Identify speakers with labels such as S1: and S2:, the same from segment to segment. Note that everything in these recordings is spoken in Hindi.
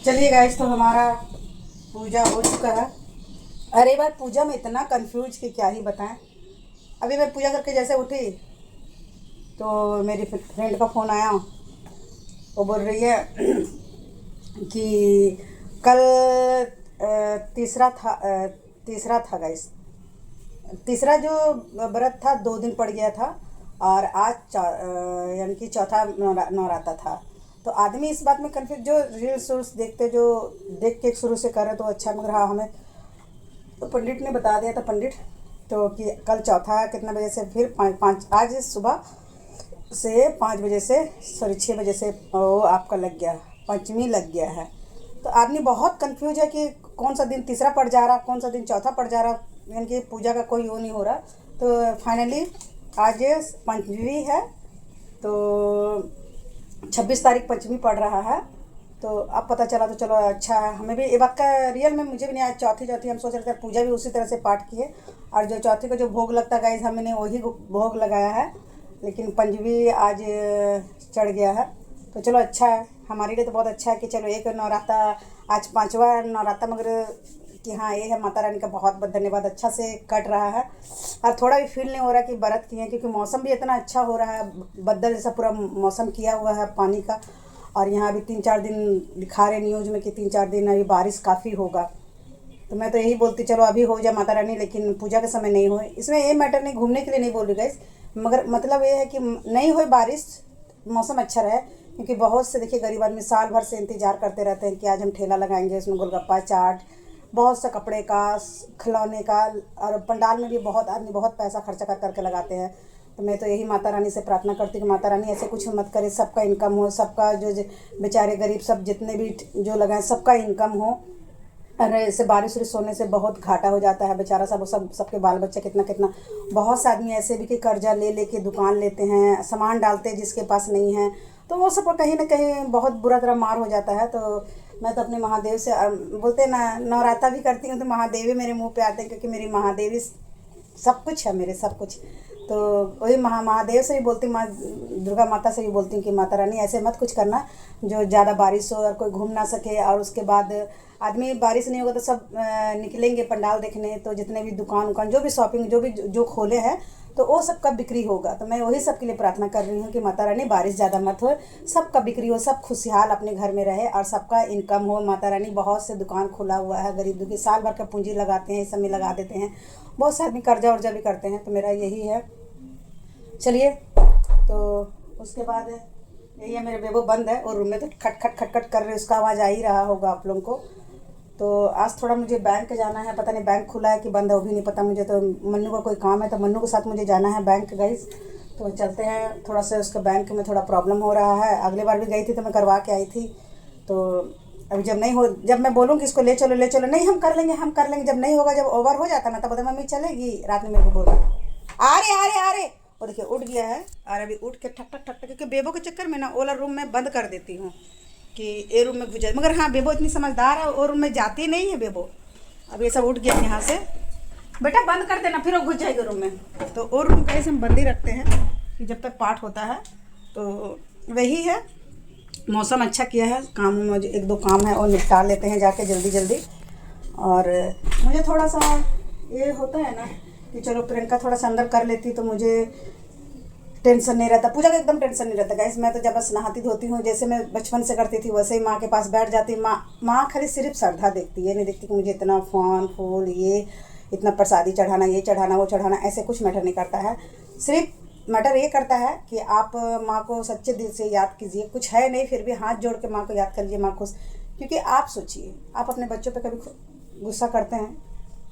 S1: चलिए गाइस, तो हमारा पूजा हो चुका है। अरे बार पूजा में इतना कंफ्यूज कि क्या ही बताएं। अभी मैं पूजा करके जैसे उठी तो मेरी फ्रेंड का फ़ोन आया। वो बोल रही है कि कल तीसरा था गाइस। तीसरा जो व्रत था 2 दिन पड़ गया था और आज यानी कि चौथा नवराता था। तो आदमी इस बात में कन्फ्यूज, जो रील्स उल्स देखते, जो देख के शुरू से कर रहे तो अच्छा, मगर हाँ हमें तो पंडित ने बता दिया था, पंडित तो कि कल चौथा है, कितना बजे से, फिर पाँच आज सुबह से 5 बजे से, सॉरी 6 बजे से वो आपका लग गया, पंचमी लग गया है। तो आदमी बहुत कंफ्यूज है कि कौन सा दिन तीसरा पड़ जा रहा, कौन सा दिन चौथा पड़ जा रहा, यानी कि पूजा का कोई वो नहीं हो रहा। तो फाइनली आज पंचमी है, तो 26 तारीख पंचमी पड़ रहा है। तो अब पता चला, तो चलो अच्छा है। हमें भी ये बात का रियल में मुझे भी नहीं आया। चौथी हम सोच रहे थे पूजा भी उसी तरह से पाठ किए, और जो चौथी को जो भोग लगता गाइस, हमने वही भोग लगाया है। लेकिन पंचमी आज चढ़ गया है, तो चलो अच्छा है हमारे लिए। तो बहुत अच्छा है कि चलो एक नवराता, आज 5वां नवराता, मगर कि हाँ ये है, माता रानी का बहुत बहुत धन्यवाद, अच्छा से कट रहा है। और थोड़ा भी फील नहीं हो रहा कि व्रत किए हैं, क्योंकि मौसम भी इतना अच्छा हो रहा है, बदल जैसा पूरा मौसम किया हुआ है पानी का। और यहाँ अभी 3-4 दिन दिखा रहे न्यूज़ में कि 3-4 दिन अभी बारिश काफ़ी होगा। तो मैं तो यही बोलती चलो अभी हो जाए माता रानी, लेकिन पूजा के समय नहीं होए। इसमें ये मैटर नहीं, घूमने के लिए नहीं बोल रही गाइस, मगर मतलब ये है कि नहीं होए बारिश, मौसम अच्छा रहे। क्योंकि बहुत से देखिए गरीब आदमी साल भर से इंतज़ार करते रहते हैं कि आज हम ठेला लगाएंगे, उसमें गोलगप्पा चाट, बहुत सा कपड़े का, खिलौने का, और पंडाल में भी बहुत आदमी बहुत पैसा खर्चा कर करके लगाते हैं। तो मैं तो यही माता रानी से प्रार्थना करती हूँ कि माता रानी ऐसे कुछ मत करे, सबका इनकम हो, सबका जो बेचारे गरीब सब जितने भी जो लगाए सबका इनकम हो। अरे ऐसे बारिश वारिश होने से बहुत घाटा हो जाता है, बेचारा सबके बाल बच्चे कितना कितना, बहुत से आदमी ऐसे भी कि कर्जा ले लेके दुकान लेते हैं, सामान डालते हैं जिसके पास नहीं है, तो वो सब कहीं ना कहीं बहुत बुरा तरह मार हो जाता है। तो मैं तो अपने महादेव से बोलते ना, नवराता भी करती हूँ तो महादेव मेरे मुंह पे आते हैं, क्योंकि मेरी महादेवी सब कुछ है, मेरे सब कुछ। तो वही महादेव से भी बोलती हूँ, माँ दुर्गा माता से भी बोलती हूँ कि माता रानी ऐसे मत कुछ करना जो ज़्यादा बारिश हो और कोई घूम ना सके। और उसके बाद आदमी, बारिश नहीं होगा तो सब निकलेंगे पंडाल देखने, तो जितने भी दुकान उकान, जो भी शॉपिंग, जो खोले हैं, तो वो सबका बिक्री होगा। तो मैं वही सबके लिए प्रार्थना कर रही हूँ कि माता रानी बारिश ज़्यादा मत हो, सबका बिक्री हो, सब खुशहाल अपने घर में रहे और सबका इनकम हो। माता रानी बहुत से दुकान खुला हुआ है, गरीब दुखी साल भर का पूंजी लगाते हैं, इस समय लगा देते हैं, बहुत से आदमी कर्जा वर्जा भी करते हैं। तो मेरा यही है। चलिए, तो उसके बाद यही है, मेरे बेबो बंद है और रूम में तो खट खट खट खट कर रहे, उसका आवाज़ आ ही रहा होगा आप लोगों को। तो आज थोड़ा मुझे बैंक जाना है, पता नहीं बैंक खुला है कि बंद है, वो भी नहीं पता मुझे। तो मन्नू का कोई काम है, तो मन्नू के साथ मुझे जाना है बैंक गाइस। तो चलते हैं, थोड़ा सा उसका बैंक में थोड़ा प्रॉब्लम हो रहा है। अगले बार भी गई थी तो मैं करवा के आई थी। तो अभी जब नहीं हो, जब मैं बोलूँगी इसको ले चलो ले चलो, नहीं हम कर लेंगे हम कर लेंगे, जब नहीं होगा, जब ओवर हो जाता ना, तब बोलते मम्मी चलेगी। रात में मेरे को बोला आ रहे, और देखिए उठ गया है। और अभी उठ के ठक ठक ठक ठक, क्योंकि बेबो के चक्कर में ना ओला रूम में बंद कर देती हूँ कि ए रूम में घुस जाए। मगर हाँ बेबो इतनी समझदार है, वो रूम में जाती नहीं है बेबो। अब ये सब उठ गया यहाँ से, बेटा बंद कर देना, फिर वो घुस जाएगी रूम में। तो और रूम कैसे हम बंद ही रखते हैं कि जब तक पाठ होता है। तो वही है, मौसम अच्छा किया है, काम में 1-2 काम है और निपटा लेते हैं जाके जल्दी जल्दी। और मुझे थोड़ा सा ये होता है ना कि चलो प्रियंका थोड़ा सा अंदर कर लेती तो मुझे टेंशन नहीं रहता, पूजा का एकदम टेंशन नहीं रहता गाइस। मैं तो जब बस नहाती धोती हूँ, जैसे मैं बचपन से करती थी वैसे ही माँ के पास बैठ जाती। माँ खाली सिर्फ श्रद्धा देखती है, नहीं देखती कि मुझे इतना फल फूल, ये इतना प्रसादी चढ़ाना, ये चढ़ाना, वो चढ़ाना, ऐसे कुछ मैटर नहीं करता है। सिर्फ मैटर ये करता है कि आप माँ को सच्चे दिल से याद कीजिए, कुछ है नहीं फिर भी हाथ जोड़ के माँ को याद कर लीजिए, माँ खुश। क्योंकि आप सोचिए, आप अपने बच्चों पर कभी गुस्सा करते हैं,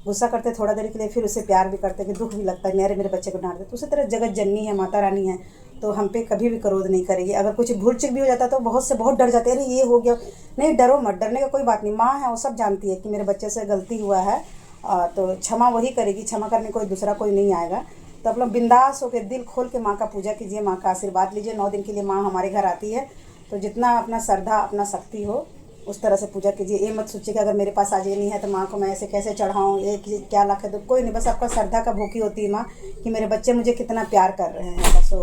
S1: गुस्सा करते थोड़ा देर के लिए, फिर उसे प्यार भी करते हैं कि दुख भी लगता है मेरे बच्चे को डांट दे। तो उसी तरह जगत जननी है, माता रानी है, तो हम पे कभी भी क्रोध नहीं करेगी। अगर कुछ भूल चूक भी हो जाता तो बहुत से बहुत डर जाते हैं, अरे ये हो गया। नहीं डरो मत, डरने का कोई बात नहीं, माँ है वो सब जानती है कि मेरे बच्चे से गलती हुआ है, तो क्षमा वही करेगी, क्षमा करने कोई दूसरा कोई नहीं आएगा। तो आप लोग बिंदास होकर दिल खोल के माँ का पूजा कीजिए, माँ का आशीर्वाद लीजिए। 9 दिन के लिए माँ हमारे घर आती है, तो जितना अपना श्रद्धा अपना शक्ति हो उस तरह से पूजा कीजिए। ये मत सोचिए कि अगर मेरे पास आज ये नहीं है तो माँ को मैं ऐसे कैसे चढ़ाऊँ, ये क्या लाख है, तो कोई नहीं, बस आपका श्रद्धा का भूखी होती है माँ कि मेरे बच्चे मुझे कितना प्यार कर रहे हैं बस।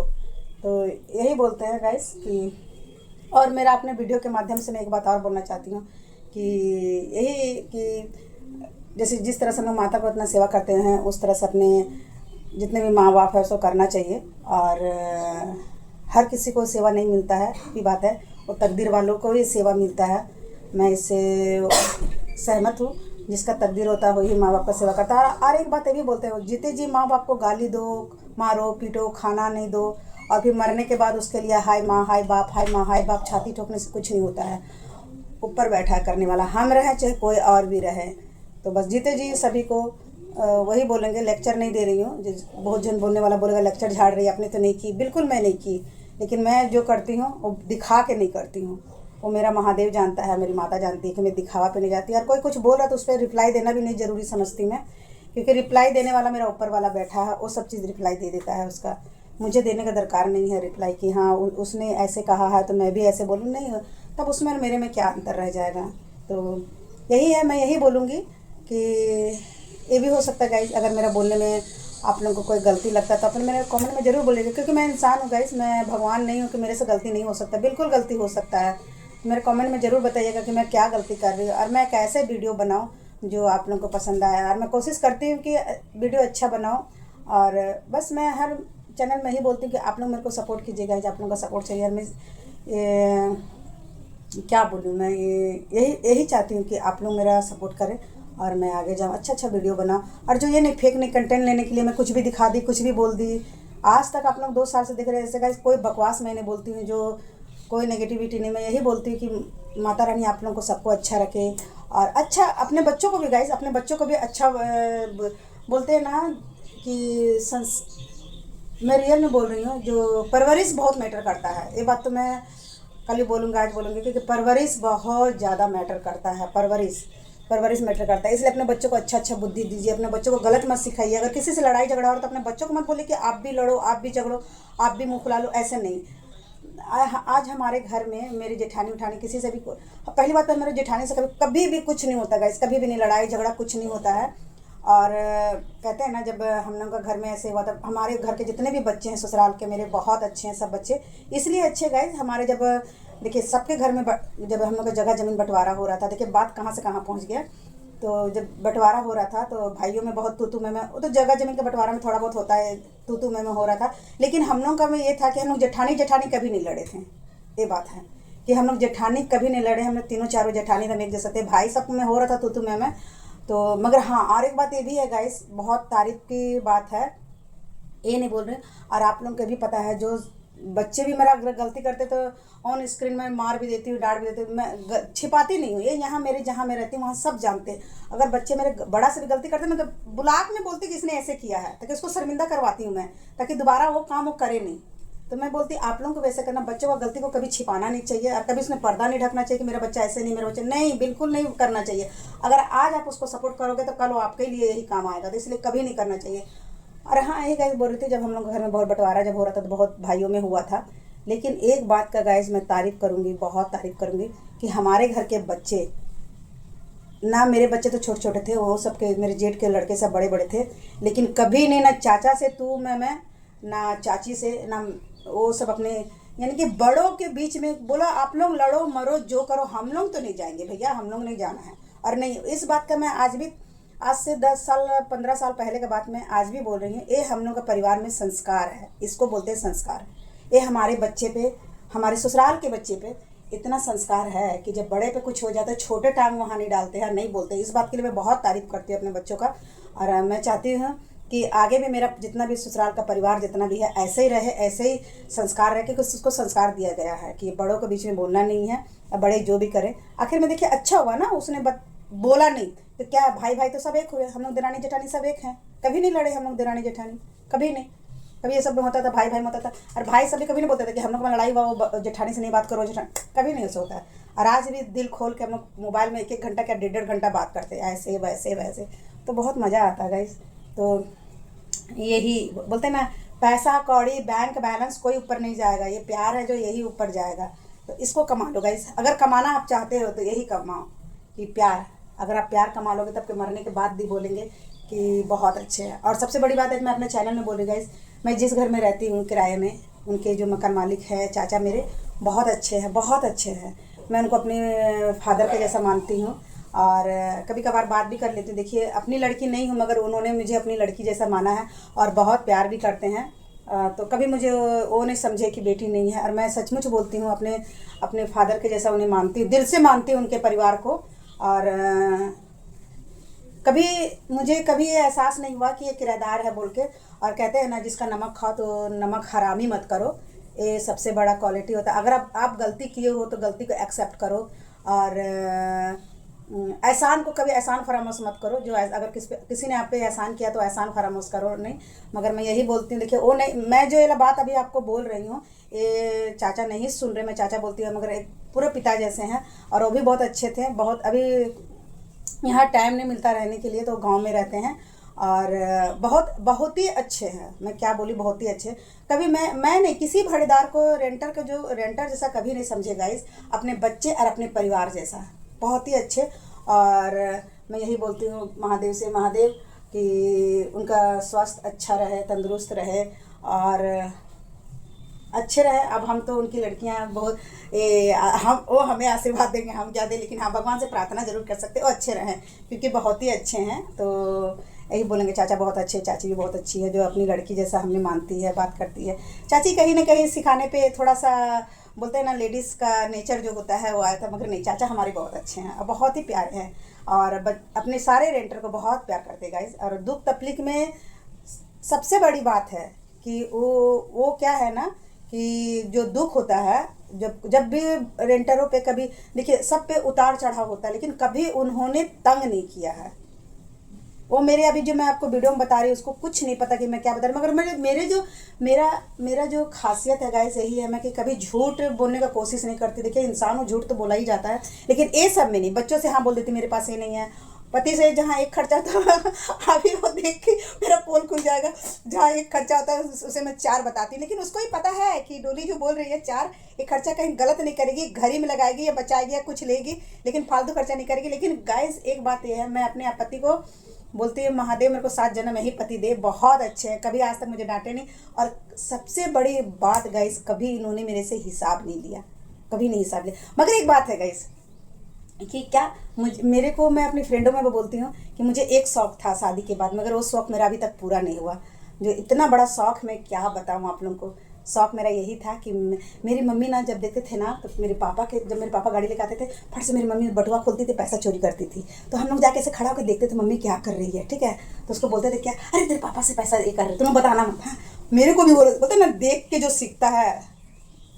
S1: तो यही बोलते हैं गाइस कि, और मेरा अपने वीडियो के माध्यम से मैं एक बात और बोलना चाहती हूँ कि यही कि जैसे जिस तरह से हम लोग माता को इतना सेवा करते हैं उस तरह से अपने जितने भी माँ बाप है उसको करना चाहिए। और हर किसी को सेवा नहीं मिलता है की बात है, और तकदीर वालों को ही सेवा मिलता है। मैं इससे सहमत हूँ। जिसका तकदीर होता है वही माँ बाप का सेवा करता है। और एक बात ये भी बोलते हैं, जीते जी माँ बाप को गाली दो, मारो पीटो, खाना नहीं दो, और फिर मरने के बाद उसके लिए हाय माँ हाय बाप, हाय माँ हाय बाप छाती ठोकने से कुछ नहीं होता है। ऊपर बैठा करने वाला हम रहे चाहे कोई और भी रहे। तो बस जीते जी सभी को वही बोलेंगे। लेक्चर नहीं दे रही हूँ। बहुत जन बोलने वाला बोलेगा लेक्चर झाड़ रही है, आपने तो नहीं की। बिल्कुल मैं नहीं की, लेकिन मैं जो करती हूँ वो दिखा के नहीं करती हूँ। वो मेरा महादेव जानता है, मेरी माता जानती है कि मैं दिखावा पे नहीं जाती। और कोई कुछ बोल रहा तो उस पर रिप्लाई देना भी नहीं ज़रूरी समझती मैं, क्योंकि रिप्लाई देने वाला मेरा ऊपर वाला बैठा है, वो सब चीज़ रिप्लाई दे देता है। उसका मुझे देने का दरकार नहीं है रिप्लाई कि हाँ उसने ऐसे कहा है तो मैं भी ऐसे बोलूँ, नहीं। तब उसमें और मेरे में क्या अंतर रह जाएगा। तो यही है, मैं यही बोलूँगी कि ये भी हो सकता है गाइस, अगर मेरा बोलने में आप लोगों को कोई गलती लगता है तो अपने मेरे कमेंट में ज़रूर बोलिएगा, क्योंकि मैं इंसान हूँ गाइस, मैं भगवान नहीं हूँ कि मेरे से गलती नहीं हो सकता। बिल्कुल गलती हो सकता है। मेरे कमेंट में ज़रूर बताइएगा कि मैं क्या गलती कर रही हूँ और मैं कैसे वीडियो बनाऊँ जो आप लोगों को पसंद आया। और मैं कोशिश करती हूँ कि वीडियो अच्छा बनाऊँ। और बस मैं हर चैनल में ही बोलती हूँ कि आप लोग मेरे को सपोर्ट कीजिएगा। आप लोगों का सपोर्ट चाहिए। और मैं क्या बोलूँ, मैं यही चाहती हूँ कि आप लोग मेरा सपोर्ट करें और मैं आगे जाऊँ, अच्छा वीडियो बनाऊँ। और जो ये नहीं फेक नहीं कंटेंट लेने के लिए मैं कुछ भी दिखा दी, कुछ भी बोल दी। आज तक आप लोग 2 साल से देख रहे हैं ऐसे गाइस, कोई बकवास मैं नहीं बोलती हूँ, जो कोई नेगेटिविटी नहीं। मैं यही बोलती हूँ कि माता रानी आप लोगों को सबको अच्छा रखे। और अच्छा अपने बच्चों को भी गाइस, अपने बच्चों को भी अच्छा बोलते हैं ना कि मैं रियल में बोल रही हूँ, जो परवरिश बहुत मैटर करता है। ये बात तो मैं कल ही बोलूँगा, आज बोलूँगी, क्योंकि परवरिश बहुत ज़्यादा मैटर करता है। परवरिश मैटर करता है। इसलिए अपने बच्चों को अच्छा बुद्धि दीजिए, अपने बच्चों को गलत मत सिखाइए। अगर किसी से लड़ाई झगड़ा हो तो अपने बच्चों को मत बोलिए कि आप भी लड़ो, आप भी झगड़ो, आप भी मुँह फुला लो, ऐसे नहीं। आज हमारे घर में मेरी जेठानी उठानी किसी से भी, पहली बात तो मेरे जेठानी से कभी भी कुछ नहीं होता गाइस, कभी भी नहीं, लड़ाई झगड़ा कुछ नहीं होता है। और कहते हैं ना, जब हम लोग का घर में ऐसे हुआ तब हमारे घर के जितने भी बच्चे हैं ससुराल के मेरे बहुत अच्छे हैं सब बच्चे। इसलिए अच्छे गाइस, हमारे जब देखिए सबके घर में जब हम लोग का जगह ज़मीन बंटवारा हो रहा था, देखिए बात कहाँ से कहाँ पहुँच गया। तो जब बंटवारा हो रहा था तो भाइयों में बहुत तू मैं वो तो जगह ज़मीन का बंटवारा में थोड़ा बहुत होता है, तू मैं हो रहा था। लेकिन हम लोग का में ये था कि हम लोग जेठानी कभी नहीं लड़े थे। ये बात है कि हम लोग जेठानी कभी नहीं लड़े। हम लोग तीनों चारों जेठानी हम एक जैसे थे। भाई सब में हो रहा था तू मैं। तो मगर हाँ, और एक बात ये भी है गाइस, बहुत तारीफ़ की बात है, ये नहीं बोल रहे। और आप लोगों को भी पता है, जो बच्चे भी मेरा अगर गलती करते तो ऑन स्क्रीन में मार भी देती हूँ, डांट भी देती हूँ। मैं छिपाती नहीं हूँ। ये यहाँ मेरे जहाँ मैं रहती हूँ वहाँ सब जानते हैं। अगर बच्चे मेरे बड़ा से भी गलती करते हैं, मैं तो बुला के मैं बोलती कि इसने ऐसे किया है, ताकि उसको शर्मिंदा करवाती हूँ मैं, ताकि दोबारा वो काम वो करे नहीं। तो मैं बोलती आप लोगों को वैसे करना, बच्चों को गलती को कभी छिपाना नहीं चाहिए, और कभी उसमें पर्दा नहीं ढकना चाहिए कि मेरा बच्चा ऐसे नहीं, मेरा बच्चा नहीं, बिल्कुल नहीं करना चाहिए। अगर आज आप उसको सपोर्ट करोगे तो कल वो आपके लिए यही काम आएगा, तो इसलिए कभी नहीं करना चाहिए। और हाँ, यही गाइस बोल रही थी, जब हम लोग घर में बहुत बंटवारा जब हो रहा था तो बहुत भाइयों में हुआ था। लेकिन एक बात का गाइस मैं तारीफ़ करूँगी, बहुत तारीफ़ करूँगी, कि हमारे घर के बच्चे ना, मेरे बच्चे तो छोटे छोटे थे, वो सबके मेरे जेठ के लड़के सब बड़े बड़े थे, लेकिन कभी नहीं, ना चाचा से तू मैं, ना चाची से, ना वो सब अपने, यानी कि बड़ों के बीच में बोला आप लोग लड़ो मरो जो करो, हम लोग तो नहीं जाएंगे भैया, हम लोग नहीं जाना है। और नहीं, इस बात का मैं आज से 10 साल 15 साल पहले का बात मैं आज भी बोल रही हूँ। ये हम लोग का परिवार में संस्कार है, इसको बोलते हैं संस्कार। ये हमारे बच्चे पे, हमारे ससुराल के बच्चे पे इतना संस्कार है कि जब बड़े पे कुछ हो जाता है, छोटे टांग वहाँ नहीं डालते हैं, नहीं बोलते। इस बात के लिए मैं बहुत तारीफ़ करती हूँ अपने बच्चों का। और मैं चाहती हूँ कि आगे भी मेरा जितना भी ससुराल का परिवार जितना भी है ऐसे ही रहे, ऐसे ही संस्कार रहे, क्योंकि उसको संस्कार दिया गया है कि बड़ों के बीच में बोलना नहीं है, और बड़े जो भी करें। आखिर में देखिए अच्छा हुआ ना, उसने बोला नहीं तो क्या, भाई तो सब एक हुए, हम लोग देरानी जेठानी सब एक हैं। कभी नहीं लड़े हम लोग देरानी जेठानी, कभी नहीं। कभी ये सब होता था, भाई में होता था, और भाई सभी कभी नहीं बोलते थे कि हम लोग में लड़ाई हुआ वो जेठानी से नहीं बात करो, जेठानी कभी नहीं ऐसा होता है। और आज भी दिल खोल के हम लोग मोबाइल में 1-1 घंटा क्या 1.5 घंटा बात करते हैं, ऐसे वैसे वैसे, तो बहुत मज़ा आता है गाइस। तो यही बोलते हैं ना, पैसा कौड़ी बैंक बैलेंस कोई ऊपर नहीं जाएगा, ये प्यार है जो यही ऊपर जाएगा। तो इसको कमा लो गाइस, अगर कमाना आप चाहते हो तो यही कमाओ कि प्यार। अगर आप प्यार कमा लोगे तब के मरने के बाद भी बोलेंगे कि बहुत अच्छे हैं। और सबसे बड़ी बात है, मैं अपने चैनल में बोल रही गाइस, मैं जिस घर में रहती हूँ किराए में, उनके जो मकान मालिक है चाचा मेरे, बहुत अच्छे हैं, बहुत अच्छे हैं। मैं उनको अपने फादर के जैसा मानती हूँ और कभी कभार बात भी कर लेती हूँ। देखिए अपनी लड़की नहीं हूँ मगर उन्होंने मुझे अपनी लड़की जैसा माना है और बहुत प्यार भी करते हैं। तो कभी मुझे वो नहीं समझे कि बेटी नहीं है, और मैं सचमुच बोलती हूँ, अपने अपने फादर के जैसा उन्हें मानती हूँ, दिल से मानती हूँ उनके परिवार को। और कभी मुझे कभी ये एहसास नहीं हुआ कि ये किराएदार है बोल के। और कहते हैं ना, जिसका नमक खाओ तो नमक हरामी मत करो, ये सबसे बड़ा क्वालिटी होता है। अगर आप गलती किए हो तो गलती को एक्सेप्ट करो, और एहसान को कभी एहसान फरामोश मत करो। जो अगर किसी ने आप पे एहसान किया तो एहसान फरामोश करो नहीं। मगर मैं यही बोलती हूँ, देखिए वो नहीं, मैं जो ये बात अभी आपको बोल रही हूँ ये चाचा नहीं सुन रहे, मैं चाचा बोलती हूँ, मगर एक पूरे पिता जैसे हैं और वो भी बहुत अच्छे थे। बहुत अभी यहाँ टाइम नहीं मिलता रहने के लिए तो गांव में रहते हैं और बहुत ही अच्छे हैं। मैं क्या बोली, बहुत ही अच्छे। कभी मैं नहीं किसी भाड़ेदार को रेंटर जैसा कभी नहीं समझे गाइस, अपने बच्चे और अपने परिवार जैसा, बहुत ही अच्छे। और मैं यही बोलती हूँ महादेव से, महादेव कि उनका स्वास्थ्य अच्छा रहे, तंदुरुस्त रहे और अच्छे रहे। अब हम तो उनकी लड़कियां बहुत हम वो हमें आशीर्वाद देंगे, हम क्या दें, लेकिन हाँ भगवान से प्रार्थना जरूर कर सकते, वो अच्छे रहें क्योंकि बहुत ही अच्छे हैं। तो यही बोलेंगे, चाचा बहुत अच्छे, चाची भी बहुत अच्छी है जो अपनी लड़की जैसा हमें मानती है, बात करती है। चाची कहीं ना कहीं सिखाने पे थोड़ा सा बोलते हैं ना, लेडीज़ का नेचर जो होता है वो आया था, मगर नहीं, चाचा हमारे बहुत अच्छे हैं और बहुत ही प्यारे हैं और अपने सारे रेंटर को बहुत प्यार करते गाइस। और दुख तकलीफ में सबसे बड़ी बात है कि वो क्या है ना कि जो दुख होता है, जब भी रेंटरों पे कभी देखिए सब पे उतार चढ़ाव होता है, लेकिन कभी उन्होंने तंग नहीं किया है। वो मेरे अभी जो मैं आपको वीडियो में बता रही हूँ उसको कुछ नहीं पता कि मैं क्या बता रही हूँ, मगर मेरा जो खासियत है गाइस यही है, मैं कि कभी झूठ बोलने का कोशिश नहीं करती। देखिए इंसान हो, झूठ तो बोला ही जाता है, लेकिन ये सब में नहीं। बच्चों से हाँ बोल देती मेरे पास ये नहीं है, पति से जहाँ एक खर्चा था अभी वो देख के मेरा पोल खुल जाएगा, जहाँ एक खर्चा होता है उसे मैं 4 बताती, लेकिन उसको ही पता है कि डोली जो बोल रही है 4, एक खर्चा कहीं गलत नहीं करेगी, घर ही में लगाएगी या बचाएगी या कुछ लेगी, लेकिन फालतू खर्चा नहीं करेगी। लेकिन गाइस एक बात ये है, मैं अपने पति को बोलती हूँ महादेव मेरे को 7 जन्म यही पति दे, बहुत अच्छे हैं, कभी आज तक मुझे डांटे नहीं। और सबसे बड़ी बात गाइस, कभी इन्होंने मेरे से हिसाब नहीं लिया, कभी नहीं हिसाब लिया। मगर एक बात है गाइस कि क्या मेरे को, मैं अपनी फ्रेंडों में वो बोलती हूँ कि मुझे एक शौक़ था शादी के बाद, मगर वो शौक़ मेरा अभी तक पूरा नहीं हुआ। जो इतना बड़ा शौक़, मैं क्या बताऊँ आप लोगों को, शौक़ मेरा यही था कि मेरी मम्मी ना जब देखते थे ना तो जब मेरे पापा गाड़ी लेकर आते थे, फट से मेरी मम्मी बटुआ खोलती थी, पैसा चोरी करती थी। तो हम लोग जाके ऐसे खड़ा होकर देखते थे मम्मी क्या कर रही है, ठीक है। तो उसको बोलते थे क्या, अरे तेरे पापा से पैसा ये कर रहे, तुम्हें बताना मत। हाँ, मेरे को भी बोलते ना, देख के जो सीखता है,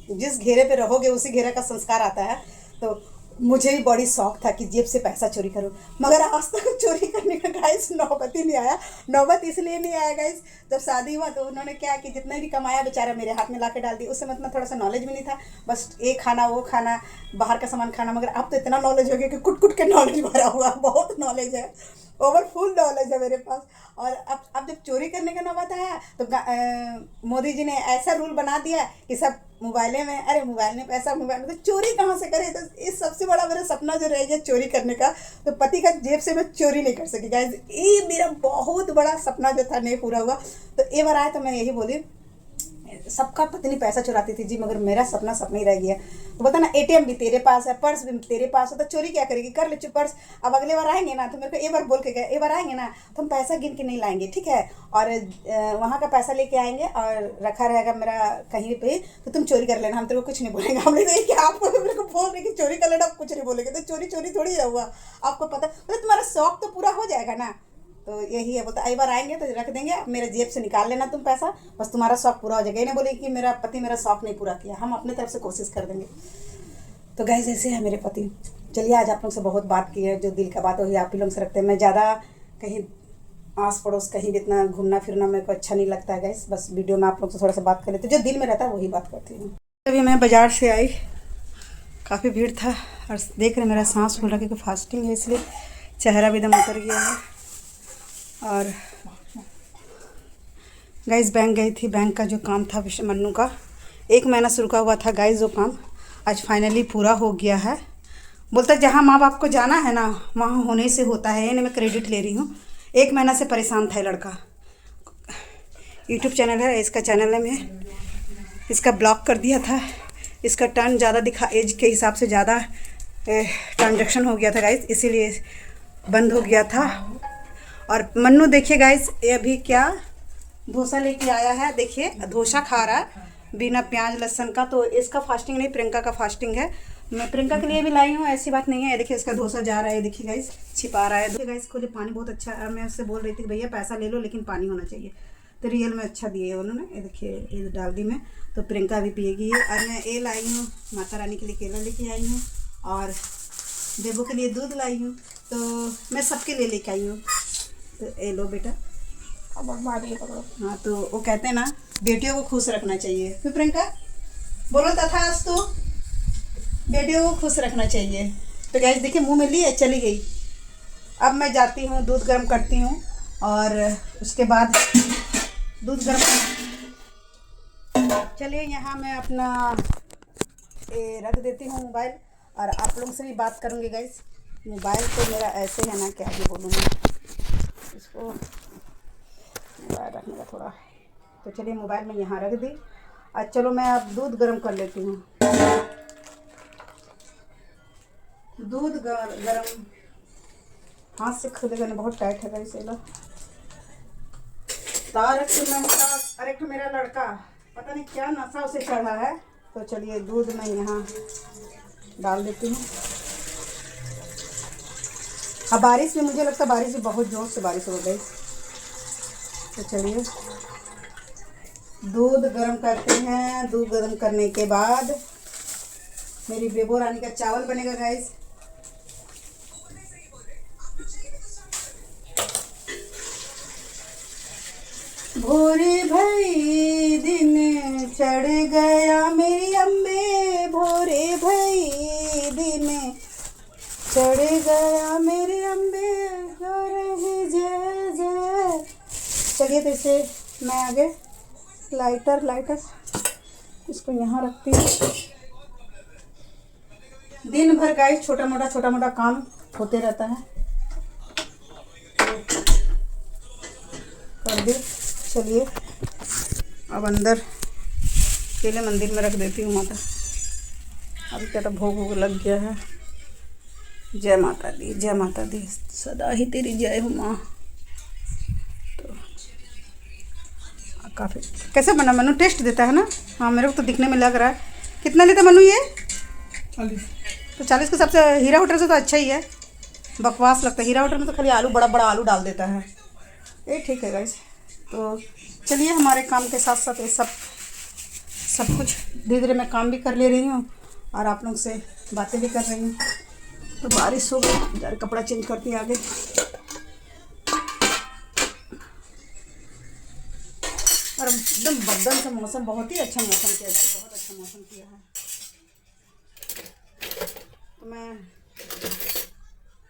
S1: जिस घेरे पे रहोगे उसी घेरे का संस्कार आता है। तो मुझे भी बड़ी शौक था कि जेब से पैसा चोरी करूं, मगर आज तक चोरी करने का गाइस नौबत ही नहीं आया। नौबत इसलिए नहीं आया गाइस, जब शादी हुआ तो उन्होंने क्या कि जितना भी कमाया बेचारा मेरे हाथ में ला के डाल दी। उस समय इतना थोड़ा सा नॉलेज भी नहीं था, बस ये खाना वो खाना, बाहर का सामान खाना। मगर अब तो इतना नॉलेज हो गया कि कुट कुट के नॉलेज भरा हुआ, बहुत नॉलेज है, ओवरफुल नॉलेज है मेरे पास। और अब जब चोरी करने का नौबत आया तो मोदी जी ने ऐसा रूल बना दिया कि सब मोबाइले में, अरे मोबाइल में पैसा, मोबाइल में, तो चोरी कहाँ से करे। तो इस सबसे बड़ा मेरा सपना जो रह गया चोरी करने का, तो पति का जेब से मैं चोरी नहीं कर सकी गाइस, ये मेरा बहुत बड़ा सपना जो था नहीं पूरा हुआ। तो ये बार आया तो मैं यही बोली, सबका पत्नी पैसा चुराती थी जी, मगर मेरा सपना सपना ही रह गया। तो बोलता ना, एटीएम भी तेरे पास है, पर्स भी तेरे पास है, तो चोरी क्या करेगी, कर ले पर्स। अब अगले बार आएंगे ना तो मेरे को एक बार बोल के गए, एक बार आएंगे ना तो हम पैसा गिन के नहीं लाएंगे, ठीक है, और वहाँ का पैसा लेके आएंगे और रखा रहेगा मेरा कहीं पे, तो तुम चोरी कर लेना, हम तेरे को कुछ नहीं बोलेंगे। हमने तो क्या आपको मेरे को बोल रहे कि चोरी कर लेना, आप कुछ नहीं बोलेंगे, तो चोरी चोरी थोड़ी हुआ, आपको पता, मतलब तुम्हारा शौक तो पूरा हो जाएगा ना। तो यही है, बोलता एक बार आएंगे तो रख देंगे, मेरे जेब से निकाल लेना तुम पैसा, बस तुम्हारा शौक पूरा हो जाएगा। ये नहीं बोले कि मेरा पति मेरा शौक नहीं पूरा किया, हम अपने तरफ से कोशिश कर देंगे। तो गाइस ऐसे है मेरे पति। चलिए आज आप लोग से बहुत बात की है, जो दिल का बात वही आप ही लोग से रखते हैं। मैं ज़्यादा कहीं आस पड़ोस कहीं भी इतना घूमना फिरना मेरे को अच्छा नहीं लगता है गाइस, बस वीडियो में आप लोग से थोड़ा सा बात कर लेते, जो दिल में रहता है वही बात करती हूँ। अभी मैं बाज़ार से आई, काफ़ी भीड़ था और देख रहे मेरा सांस फूल रहा क्योंकि फास्टिंग है, इसलिए चेहरा भी एकदम उतर गया है। और गाइस बैंक गई थी, बैंक का जो काम था मन्नू का, 1 महीना से रुका हुआ था गाइस, जो काम आज फाइनली पूरा हो गया है। बोलता जहाँ माँ बाप को जाना है ना वहाँ होने से होता है, यानी मैं क्रेडिट ले रही हूँ। 1 महीना से परेशान था लड़का। यूट्यूब चैनल है इसका, चैनल है, मैं इसका ब्लॉक कर दिया था इसका टर्न ज़्यादा दिखा, एज के हिसाब से ज़्यादा ट्रांजैक्शन हो गया था गाइस, इसीलिए बंद हो गया था। और मन्नू देखिए गाइस, ये अभी क्या डोसा लेके आया है, देखिए डोसा खा रहा है बिना प्याज लहसुन का। तो इसका फास्टिंग नहीं, प्रियंका का फास्टिंग है। मैं प्रियंका के लिए भी लाई हूँ, ऐसी बात नहीं है। देखिए इसका डोसा जा रहा है, देखिए गाइस छिपा रहा है। देखिए गाइस खुले पानी बहुत अच्छा है। मैं उससे बोल रही थी कि भैया पैसा ले लो लेकिन पानी होना चाहिए, तो रियल में अच्छा दिए उन्होंने। ये देखिए ये डाल दी मैं, तो प्रियंका भी पिएगी। और मैं ये लाई हूँ माता रानी के लिए, केला लेके आई हूँ, और बेबू के लिए दूध लाई हूँ। तो मैं सबके लिए लेके आई हूँ। तो ये लो बेटा। हाँ, तो वो कहते हैं ना बेटियों को खुश रखना चाहिए। फिर प्रियंका बोलो तथास्तु, बेटियों को खुश रखना चाहिए। तो गैस देखिए मुंह में लिए चली गई। अब मैं जाती हूँ दूध गर्म करती हूँ, और उसके बाद दूध गर्म। चलिए यहाँ मैं अपना रख देती हूँ मोबाइल, और आप लोगों से भी बात करूँगी गाइस। मोबाइल तो मेरा ऐसे है ना, क्या ही बोलूँ मैं इसको, मोबाइल रखने का थोड़ा। तो चलिए मोबाइल में यहाँ रख दी। आज चलो मैं अब दूध गर्म कर लेती हूँ। दूध गरम हाथ से खुलेगा ना, बहुत टाइट है इसे लो। तारक मेहता, अरे तो मेरा लड़का पता नहीं क्या नशा उसे चढ़ा है। तो चलिए दूध मैं यहाँ डाल देती हूँ। अब बारिश में, मुझे लगता है बारिश भी बहुत जोर से बारिश हो गई। तो चलिए दूध गर्म करते हैं। दूध गर्म करने के बाद मेरी बेबो रानी का चावल बनेगा गाइस। भोरे भई दिन चढ़ गया मेरी अम्बे, भोरे भई दिन चढ़ गया मेरे अम्बे, रहे जय जय। चलिए तो इसे मैं आगे लाइटर इसको यहाँ रखती हूँ। दिन भर गाइस छोटा मोटा काम होते रहता है। कर दे। चलिए अब अंदर केले मंदिर में रख देती हूँ माता। अभी क्या तो भोग लग गया है। जय माता दी, जय माता दी, सदा ही तेरी जय हो माँ। तो काफ़ी कैसे बना मनु, टेस्ट देता है ना। हाँ मेरे को तो दिखने में लग रहा है। कितना लेता मनु ये? 40। तो 40 के हिसाब से हीरा होटल से तो अच्छा ही है। बकवास लगता है, हीरा होटल में तो खाली आलू, बड़ा बड़ा आलू डाल देता है। ये ठीक है गाइस। तो चलिए हमारे काम के साथ साथ ये सब कुछ धीरे धीरे मैं काम भी कर ले रही हूँ, और आप लोग से बातें भी कर रही हूँ। तो बारिश हो गई, जरा कपड़ा चेंज करती है आगे। और एकदम बदल से मौसम, बहुत ही अच्छा मौसम किया है, बहुत अच्छा मौसम किया है। तो मैं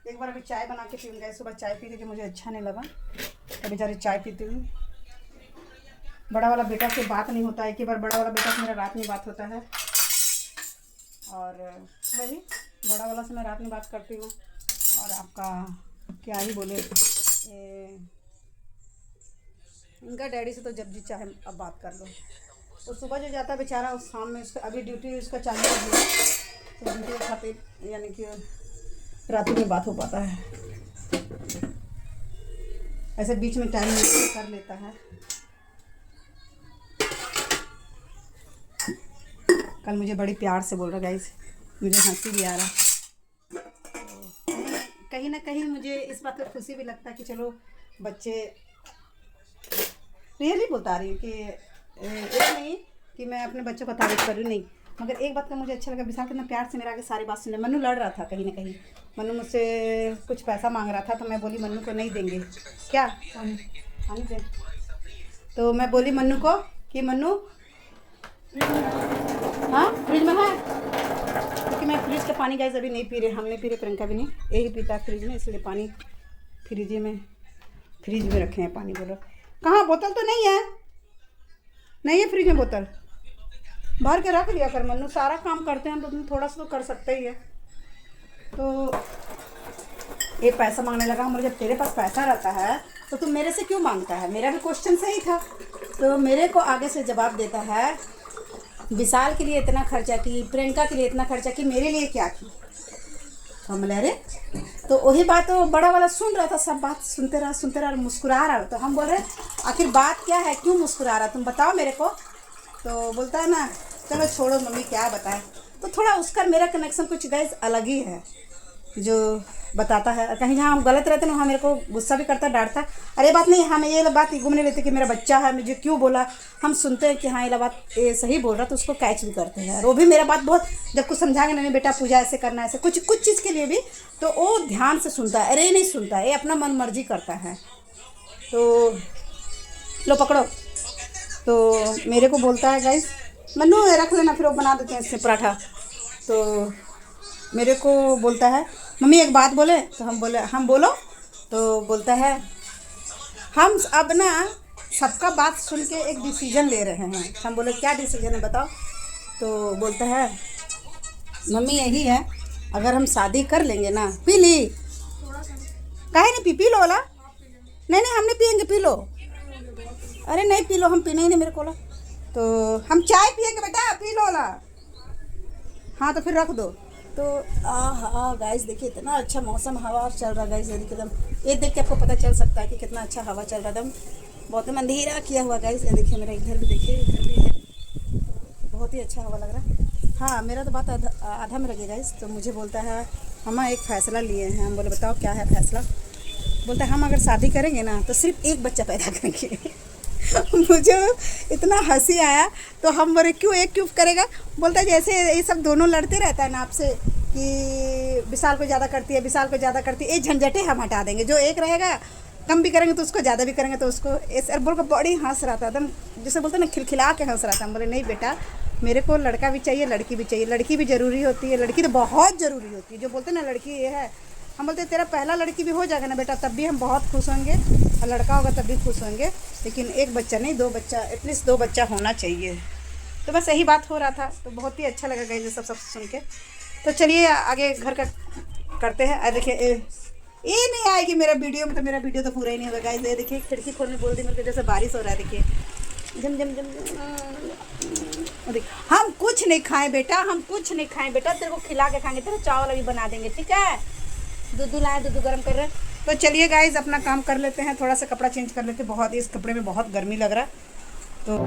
S1: एक बार अभी चाय बना के पीऊँगा। सुबह चाय पी के मुझे अच्छा नहीं लगा, अभी जरा चाय पीती हूँ। बड़ा वाला बेटा से बात नहीं होता है, एक बार बड़ा वाला बेटा से मेरा रात में बात होता है, और वही बड़ा वाला से मैं रात में बात करती हूँ। और आपका क्या ही बोले, इनका डैडी से तो जब जी चाहे अब बात कर लो। तो सुबह जो जाता है बेचारा, उस शाम में उसका अभी ड्यूटी उसका चालू हो गया, तो ड्यूटी के खातिर यानी कि रात में बात हो पाता है। ऐसे बीच में टाइम कर लेता है। कल मुझे बड़ी प्यार से बोल रहा गाइस, मुझे हंसी भी आ रहा। तो कहीं ना कहीं मुझे इस बात पर खुशी भी लगता है कि चलो बच्चे, रियली बता रही हूँ कि ये नहीं कि मैं अपने बच्चों को तारीफ कर रही हूँ, नहीं, मगर एक बात का मुझे अच्छा लगा, विशाल कितना प्यार से मेरा आगे सारी बात सुने। मन्नू लड़ रहा था कहीं ना कहीं, मन्नू मुझसे कुछ पैसा मांग रहा था, तो मैं बोली मन्नू को नहीं देंगे, क्या पानी दे। तो मैं बोली मन्नू को कि मन्नू, हाँ फ्रिज में है, क्योंकि मैं फ्रिज का पानी गाइस अभी नहीं पी रहे, हम नहीं पी रहे, प्रियंका भी नहीं, यही पीता है फ्रिज में, इसलिए पानी फ्रिज में रखे हैं पानी। बोलो कहाँ, बोतल तो नहीं है, नहीं है फ्रिज में बोतल, भर के रख लिया कर मन्नू। सारा काम करते हैं तो तुम थोड़ा सा तो कर सकते ही है। तो ये पैसा मांगने लगा, मुझे जब तेरे पास पैसा रहता है तो तुम मेरे से क्यों मांगता है? मेरा भी क्वेश्चन सही था। तो मेरे को आगे से जवाब देता है विशाल के लिए इतना खर्चा की, प्रियंका के लिए इतना खर्चा की, मेरे लिए क्या की? तो हम बोले अरे, तो वही बात वो बड़ा वाला सुन रहा था, सब बात सुनते रहा और मुस्कुरा रहा। तो हम बोल रहे आखिर बात क्या है, क्यों मुस्कुरा रहा, तुम बताओ मेरे को। तो बोलता है ना चलो छोड़ो मम्मी क्या बताएं। तो थोड़ा उसका मेरा कनेक्शन कुछ गाइस अलग ही है, जो बताता है। कहीं जहाँ हम गलत रहते ना वहाँ मेरे को गुस्सा भी करता, डांटता। अरे बात नहीं, हम ये बात घूमने लेते कि मेरा बच्चा है, मुझे क्यों बोला। हम सुनते हैं कि हाँ ये बात ये सही बोल रहा, तो उसको कैच भी करते हैं। और वो भी मेरा बात बहुत, जब कुछ समझाएंगे नहीं बेटा पूजा ऐसे करना है, ऐसे कुछ चीज़ के लिए भी, तो वो ध्यान से सुनता है। अरे नहीं सुनता है, ये अपना मन मर्जी करता है। तो लो पकड़ो। तो मेरे को बोलता है गाइस मन्नू रख लेना, फिर वो बना देते हैं इससे पराठा। तो मेरे को बोलता है मम्मी एक बात बोले। तो हम बोले हम बोलो। तो बोलता है हम अब ना सबका बात सुन के एक डिसीजन ले रहे हैं। हम बोले क्या डिसीजन है बताओ। तो बोलता है मम्मी यही है, अगर हम शादी कर लेंगे ना, पी ली काहे नहीं पी लो वाला, नहीं हम नहीं पियेंगे, पी लो। अरे नहीं पी लो, हम पीने ही नहीं मेरे को ला। तो हम चाय पियेंगे बेटा, पी लो ला। हाँ तो फिर रख दो। तो हाँ गाइस देखिए इतना अच्छा मौसम, हवा चल रहा है गाइस, ये देखिए एकदम, ये देख के आपको पता चल सकता है कि कितना अच्छा हवा चल रहा है। एकदम बहुत ही अंधेरा किया हुआ गाइस। ये देखिए मेरा इधर भी देखिए, इधर भी है, तो बहुत ही अच्छा हवा लग रहा है। हाँ मेरा तो बात आधा में लगे गाइस। तो मुझे बोलता है हम एक फ़ैसला लिए हैं। हम बोले बताओ क्या है फैसला। बोलता है हम अगर शादी करेंगे ना तो सिर्फ एक बच्चा पैदा करेंगे। मुझे इतना हंसी आया। तो हम बोले क्यों एक क्यों करेगा। बोलता है जैसे ये सब दोनों लड़ते रहता है ना आपसे कि विशाल को ज़्यादा करती है, विशाल को ज़्यादा करती है, ये झंझटे हम हटा देंगे। जो एक रहेगा कम भी करेंगे तो उसको, ज़्यादा भी करेंगे तो उसको। ऐसे बोल कर बड़ी हंस रहा था एकदम, जैसे बोलते ना खिलखिला के हंस रहा था। हम बोले नहीं बेटा मेरे को लड़का भी चाहिए, लड़की भी चाहिए। लड़की भी ज़रूरी होती है, लड़की तो बहुत ज़रूरी होती है। जो बोलते ना लड़की ये है, हम बोलते तेरा पहला लड़की भी हो जाएगा ना बेटा तब भी हम बहुत खुश होंगे, और लड़का होगा तब भी खुश होंगे, लेकिन एक बच्चा नहीं, दो बच्चा, एटलीस्ट दो बच्चा होना चाहिए। तो बस यही बात हो रहा था। तो बहुत ही अच्छा लगा गाइस सब सुन के। तो चलिए आगे घर का करते हैं। देखिए ये नहीं आएगी मेरा वीडियो में, तो मेरा वीडियो तो पूरा ही नहीं होगा गाइस। ये देखिए खिड़की खोलने बोल दी मेरे को, जैसे बारिश हो रहा है। देखिए जम जम जम देख, हम कुछ नहीं खाएं बेटा, हम कुछ नहीं खाएं बेटा, तेरे को खिला के खाएंगे, तेरे चावल अभी बना देंगे ठीक है। दूध लाए, दूध गर्म कर रहे हैं। तो चलिए गाइस अपना काम कर लेते हैं, थोड़ा सा कपड़ा चेंज कर लेते हैं। बहुत ही इस कपड़े में बहुत गर्मी लग रहा है। तो